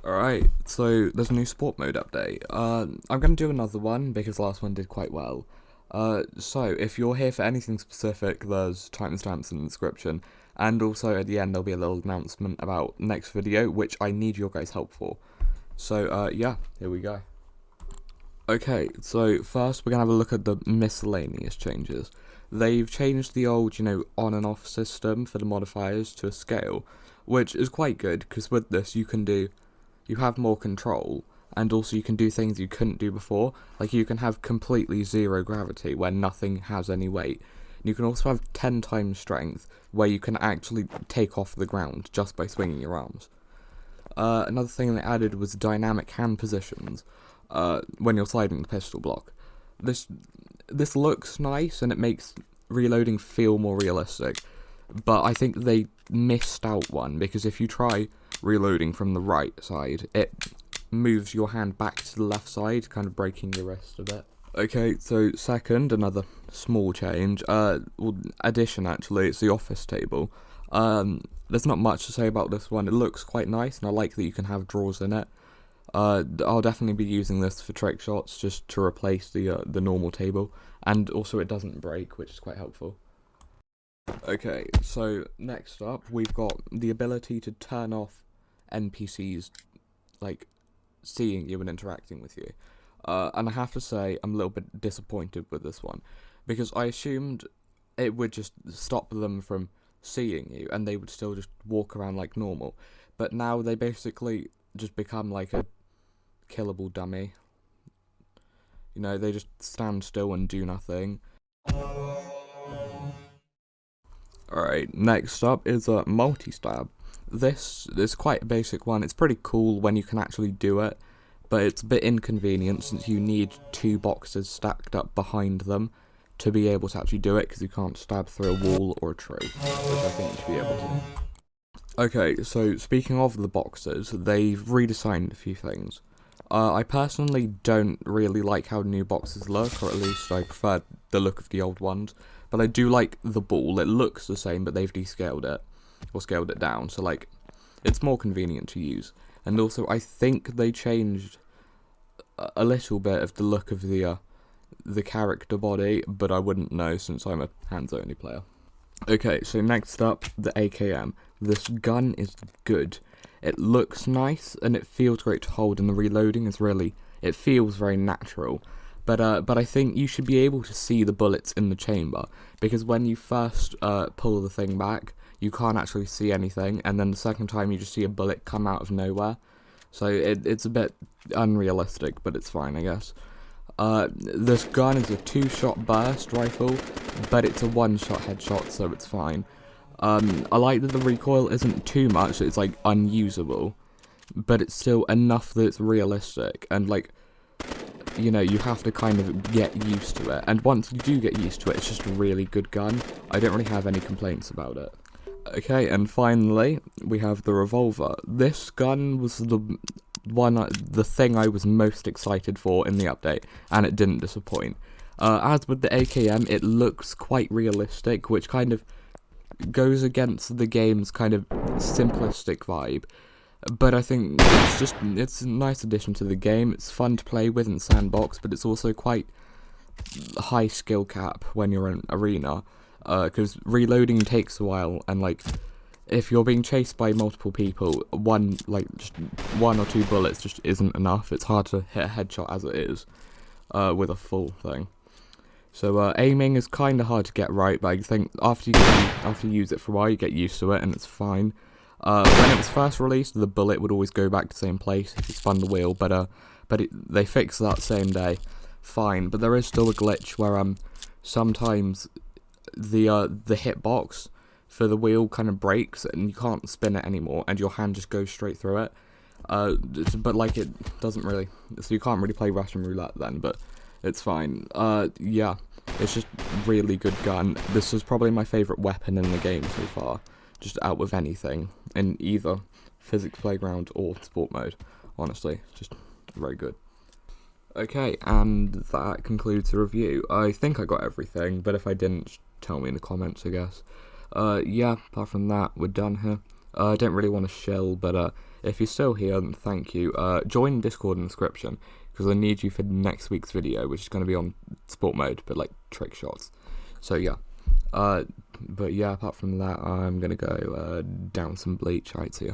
Alright, so there's a new sport mode update. I'm going to do another one because last one did quite well. So if you're here for anything specific, there's timestamps in the description, and also at the end there'll be a little announcement about next video, which I need your guys' help for. So yeah, here we go. Okay, so first we're going to have a look at the miscellaneous changes. They've changed the old, on and off system for the modifiers to a scale, which is quite good, because with this you have more control, and also you can do things you couldn't do before, like you can have completely zero gravity where nothing has any weight. And you can also have 10 times strength where you can actually take off the ground just by swinging your arms. Another thing they added was dynamic hand positions when you're sliding the pistol block. This looks nice and it makes reloading feel more realistic, but I think they missed out one, because if you try reloading from the right side, it moves your hand back to the left side, kind of breaking your wrist a bit. Okay, so second, another small change, addition actually, it's the office table. There's not much to say about this one. It looks quite nice, and I like that you can have drawers in it. I'll definitely be using this for trick shots, just to replace the normal table, and also it doesn't break, which is quite helpful. Okay, so next up, we've got the ability to turn off NPCs, like, seeing you and interacting with you. And I have to say, I'm a little bit disappointed with this one, because I assumed it would just stop them from seeing you, and they would still just walk around like normal. But now they basically just become like a killable dummy. They just stand still and do nothing. Alright, next up is a multi-stab. This is quite a basic one. It's pretty cool when you can actually do it, but it's a bit inconvenient since you need two boxes stacked up behind them to be able to actually do it, because you can't stab through a wall or a tree, which I think you should be able to. Okay, so speaking of the boxes, they've redesigned a few things. I personally don't really like how new boxes look, or at least I prefer the look of the old ones. But I do like the ball. It looks the same, but they've descaled it, or scaled it down, so like, it's more convenient to use. And also, I think they changed a little bit of the look of the character body, but I wouldn't know since I'm a hands-only player. Okay, so next up, the AKM. This gun is good. It looks nice, and it feels great to hold, and the reloading is it feels very natural. But I think you should be able to see the bullets in the chamber, because when you first pull the thing back, you can't actually see anything, and then the second time you just see a bullet come out of nowhere. So it's a bit unrealistic, but it's fine, I guess. This gun is a 2-shot burst rifle, but it's a 1-shot headshot, so it's fine. I like that the recoil isn't too much, it's like unusable, but it's still enough that it's realistic, and like, you have to kind of get used to it, and once you do get used to it, it's just a really good gun. I don't really have any complaints about it. Okay, and finally, we have the Revolver. This gun was the thing I was most excited for in the update, and it didn't disappoint. As with the AKM, it looks quite realistic, which kind of goes against the game's kind of simplistic vibe. But I think it's a nice addition to the game. It's fun to play with in sandbox, but it's also quite high skill cap when you're in arena, because reloading takes a while, and like, if you're being chased by multiple people, just one or two bullets just isn't enough. It's hard to hit a headshot as it is, with a full thing. So aiming is kind of hard to get right, but I think after you use it for a while, you get used to it, and it's fine. When it was first released, the bullet would always go back to the same place if you spun the wheel, but they fixed that same day. Fine, but there is still a glitch where sometimes the hitbox for the wheel kind of breaks and you can't spin it anymore, and your hand just goes straight through it. But like, it doesn't really, so you can't really play Russian roulette then, but it's fine. Yeah, it's just really good gun. This is probably my favourite weapon in the game so far, just out of anything, in either physics playground or sport mode. Honestly, just very good. Okay, and that concludes the review. I think I got everything, but if I didn't, just tell me in the comments, I guess. Yeah, apart from that, we're done here. I don't really want to shill, but If you're still here, then thank you. Join Discord in the description, because I need you for next week's video, which is going to be on sport mode, but like trick shots. So yeah. But yeah, apart from that, I'm gonna go down some bleach. Alright, see ya.